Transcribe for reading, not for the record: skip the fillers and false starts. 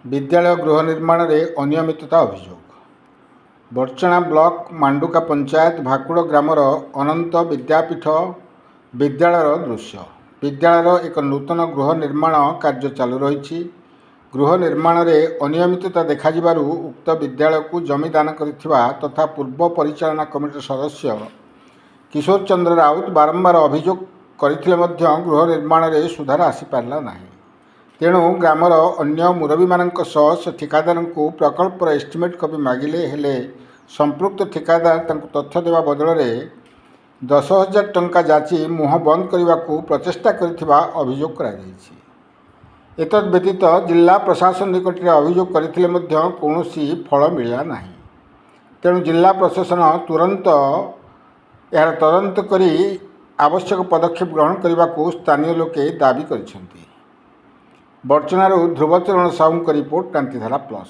विद्यालय गृह निर्माण में अनियमितता अभियोग। बरचणा ब्लॉक मांडुका पंचायत भाकुड़ ग्रामर अनंत विद्यापीठ विद्यालय दृश्य। विद्यालय एक नूतन गृह निर्माण कार्य चालू रही। गृह निर्माण में अनियमितता देखा उक्त विद्यालय को जमी दान करिथिबा तथा पूर्व परिचालना कमिटी सदस्य किशोर चंद्र राउत बारंबार अभियोग करथिले मध्य गृह निर्माण में सुधार आसीपारा नहीं। तेणु ग्रामर अन्य मुरबी मानक से ठिकादार को प्रकल्पर एस्टिमेट कपि मागिले हेले संपृक्त ठिकादार तथ्य देवा बदल में 10,000 टंका जाची मुह बंद करने को प्रचेषा करथिबा अभियोग करा जायछि। एतद् व्यतीत जिला प्रशासन निकट में अभियोग करथिले मध्य कौनसी फल मिला नहीं। तेणु जिला प्रशासन तुरंत यार तदंत करी आवश्यक पदक्षेप ग्रहण करने को स्थानीय लोके दाबी करिसेंति। बरचणारू ध्रुवचरण साहू रिपोर्ट, क्रांतिधारा प्लस।